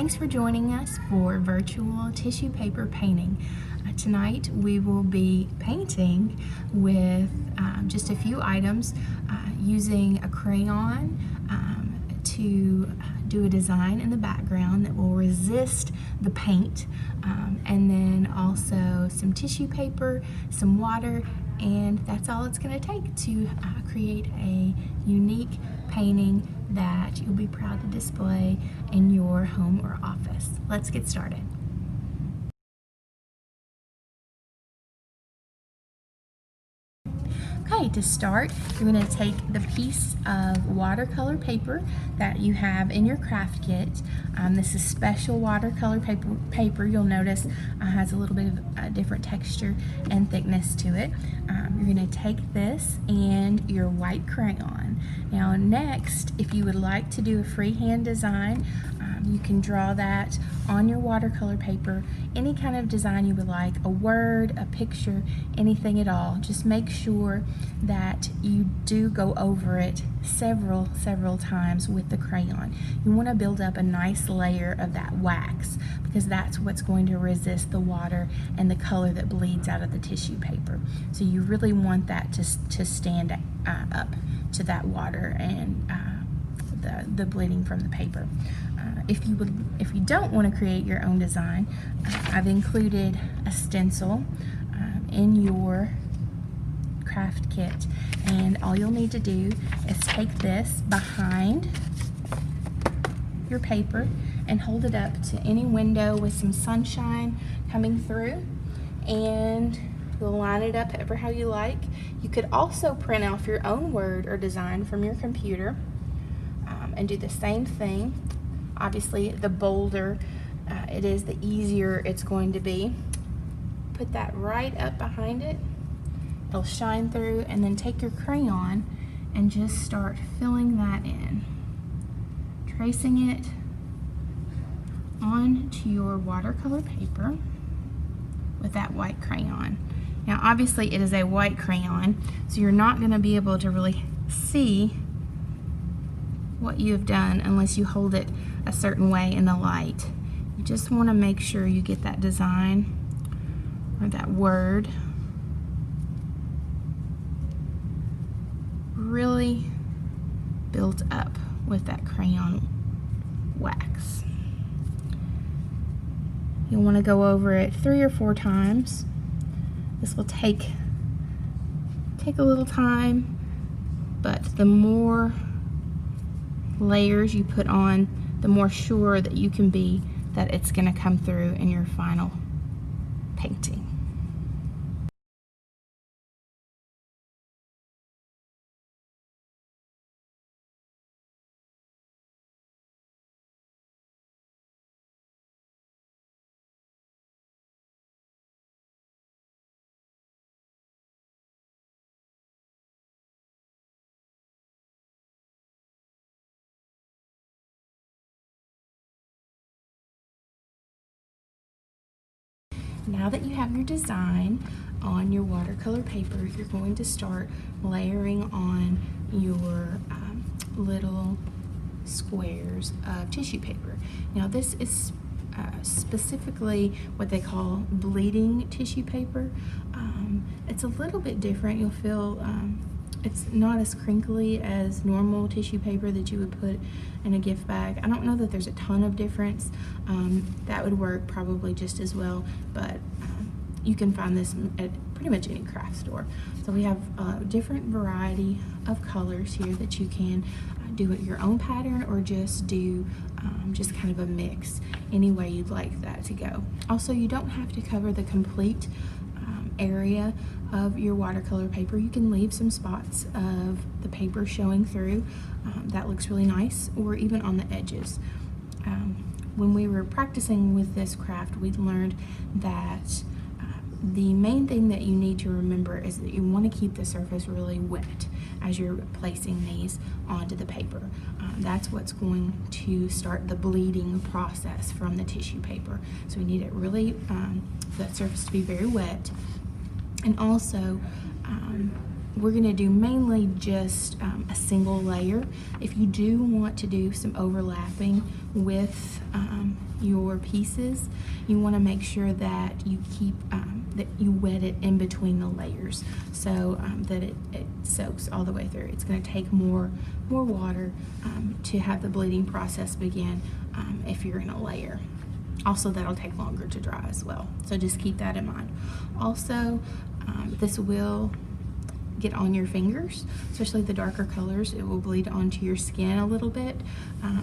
Thanks for joining us for virtual tissue paper painting. Tonight we will be painting with just a few items using a crayon to do a design in the background that will resist the paint, and then also some tissue paper, some water, and that's all it's going to take to create a unique painting that you'll be proud to display in your home or office. Let's get started. Okay, to start, you're going to take the piece of watercolor paper that you have in your craft kit. This is special watercolor paper. You'll notice has a little bit of a different texture and thickness to it. You're going to take this and your white crayon. Now next, if you would like to do a freehand design, you can draw that on your watercolor paper, any kind of design you would like, a word, a picture, anything at all. Just make sure that you do go over it several times with the crayon. You want to build up a nice layer of that wax because that's what's going to resist the water and the color that bleeds out of the tissue paper. So you really want that to stand up to that water and the bleeding from the paper. If you don't want to create your own design, I've included a stencil in your craft kit, and all you'll need to do is take this behind your paper and hold it up to any window with some sunshine coming through, and you'll line it up ever how you like. You could also print off your own word or design from your computer and do the same thing. Obviously, the bolder it is, the easier it's going to be. Put that right up behind it. It'll shine through, and then take your crayon and just start filling that in. Tracing it onto your watercolor paper with that white crayon. Now, obviously, it is a white crayon, so you're not going to be able to really see what you have done unless you hold it a certain way in the light. You just want to make sure you get that design or that word really built up with that crayon wax. You'll want to go over it 3 or 4 times. This will take a little time, but the more layers you put on, the more sure that you can be that it's going to come through in your final painting. Now that you have your design on your watercolor paper, you're going to start layering on your little squares of tissue paper. Now this is specifically what they call bleeding tissue paper. It's a little bit different. You'll feel it's not as crinkly as normal tissue paper that you would put in a gift bag. I don't know that there's a ton of difference. That would work probably just as well, but you can find this at pretty much any craft store. So we have a different variety of colors here that you can do it your own pattern or just do just kind of a mix any way you'd like that to go. Also, you don't have to cover the complete area of your watercolor paper. You can leave some spots of the paper showing through. That looks really nice, or even on the edges. When we were practicing with this craft, we learned that the main thing that you need to remember is that you want to keep the surface really wet as you're placing these onto the paper. That's what's going to start the bleeding process from the tissue paper. So we need it really, that surface to be very wet. And also, we're going to do mainly just a single layer. If you do want to do some overlapping with your pieces, you want to make sure that you keep that you wet it in between the layers, so that it soaks all the way through. It's going to take more water to have the bleeding process begin if you're in a layer. Also, that'll take longer to dry as well, so just keep that in mind. Also, this will get on your fingers, especially the darker colors. It will bleed onto your skin a little bit,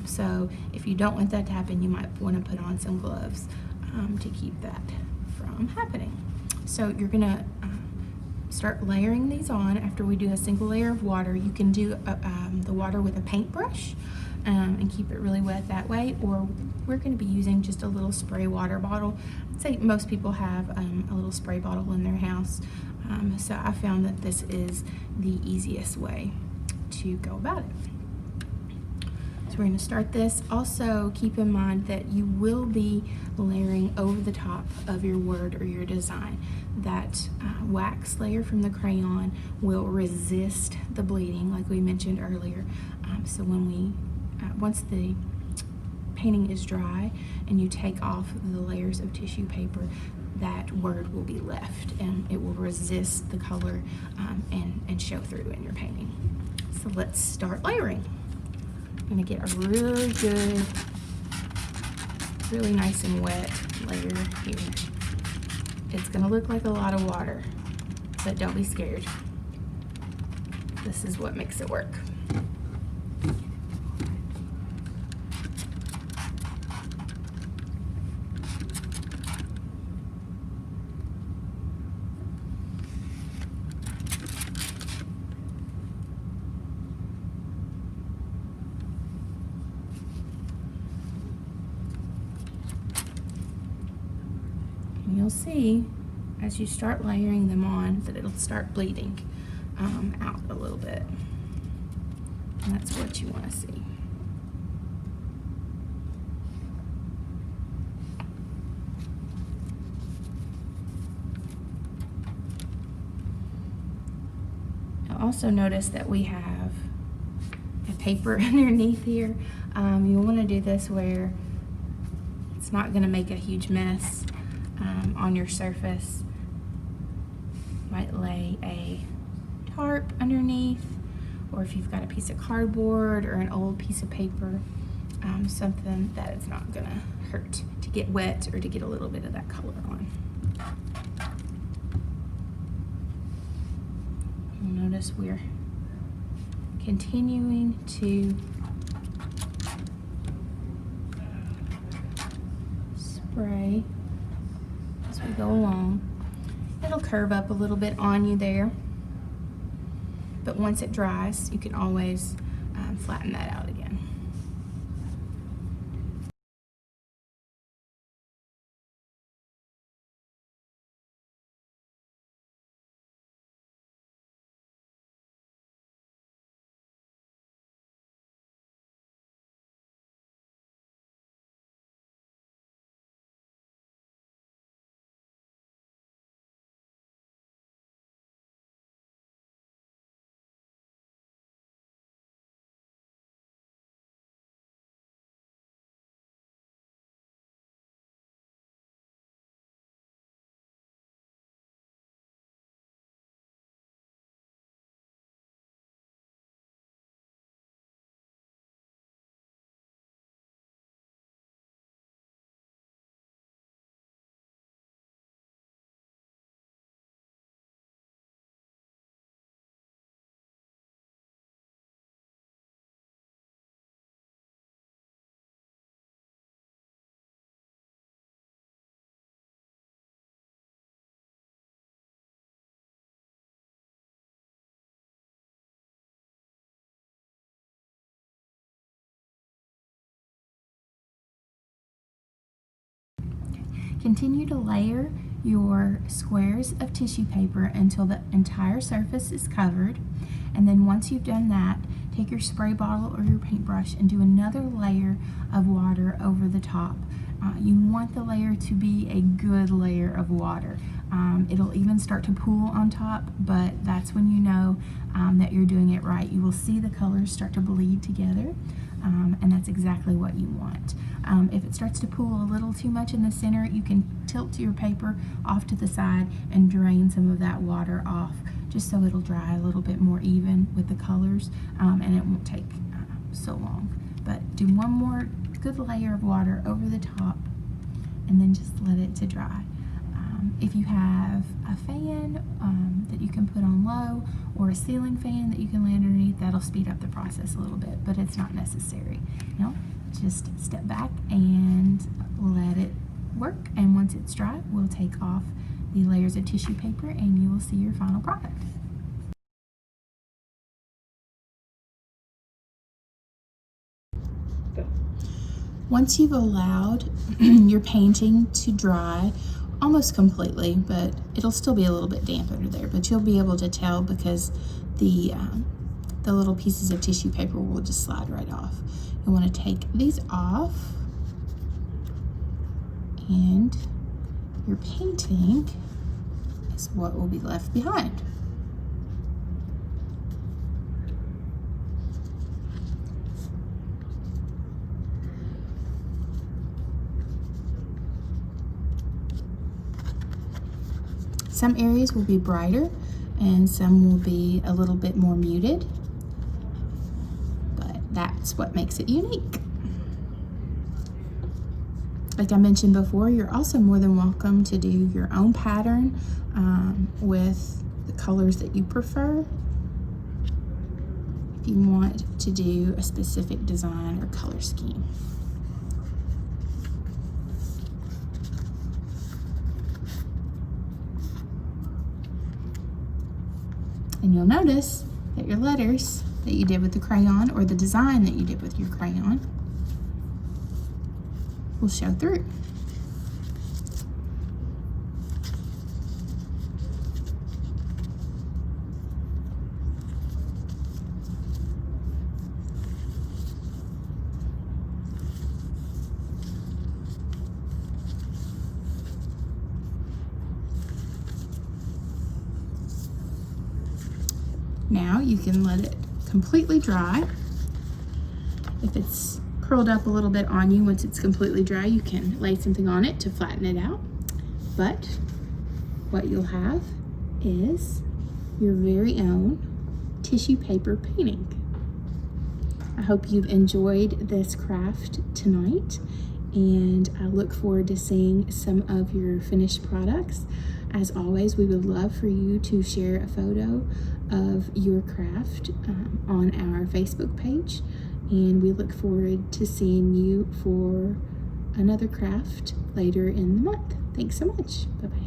so if you don't want that to happen, you might want to put on some gloves to keep that from happening. So you're gonna start layering these on. After we do a single layer of water, you can do the water with a paintbrush and keep it really wet that way, or we're going to be using just a little spray water bottle. I'd say most people have a little spray bottle in their house, so I found that this is the easiest way to go about it. So we're going to start this. Also, keep in mind that you will be layering over the top of your word or your design. That wax layer from the crayon will resist the bleeding, like we mentioned earlier. So when we, once the painting is dry and you take off the layers of tissue paper, that word will be left and it will resist the color and show through in your painting. So let's start layering. I'm gonna get a really good, really nice and wet layer here. It's gonna look like a lot of water, but don't be scared. This is what makes it work. You'll see as you start layering them on that it'll start bleeding out a little bit, and that's what you want to see. You'll also notice that we have a paper underneath here. You want to do this where it's not going to make a huge mess on your surface. Might lay a tarp underneath, or if you've got a piece of cardboard or an old piece of paper, something that it's not gonna hurt to get wet or to get a little bit of that color on. You'll notice we're continuing to spray as we go along. It'll curve up a little bit on you there, but once it dries, you can always flatten that out again. Continue to layer your squares of tissue paper until the entire surface is covered, and then once you've done that, take your spray bottle or your paintbrush and do another layer of water over the top. You want the layer to be a good layer of water. It'll even start to pool on top, but that's when you know that you're doing it right. You will see the colors start to bleed together, and that's exactly what you want. If it starts to pool a little too much in the center, you can tilt your paper off to the side and drain some of that water off, just so it'll dry a little bit more even with the colors, and it won't take so long. But do one more good layer of water over the top, and then just let it to dry. If you have a fan that you can put on low, or a ceiling fan that you can lay underneath, that'll speed up the process a little bit, but it's not necessary. You know, just step back and let it work, and once it's dry, we'll take off the layers of tissue paper and you will see your final product. Once you've allowed your painting to dry almost completely, but it'll still be a little bit damp under there, but you'll be able to tell because the little pieces of tissue paper will just slide right off. You want to take these off, and your painting is what will be left behind. Some areas will be brighter and some will be a little bit more muted, but that's what makes it unique. Like I mentioned before, you're also more than welcome to do your own pattern with the colors that you prefer. If you want to do a specific design or color scheme. And you'll notice that your letters that you did with the crayon, or the design that you did with your crayon, will show through. Now you can let it completely dry. If it's curled up a little bit on you, once it's completely dry, you can lay something on it to flatten it out. But what you'll have is your very own tissue paper painting. I hope you've enjoyed this craft tonight, and I look forward to seeing some of your finished products. As always, we would love for you to share a photo of your craft on our Facebook page, and we look forward to seeing you for another craft later in the month. Thanks so much. Bye-bye.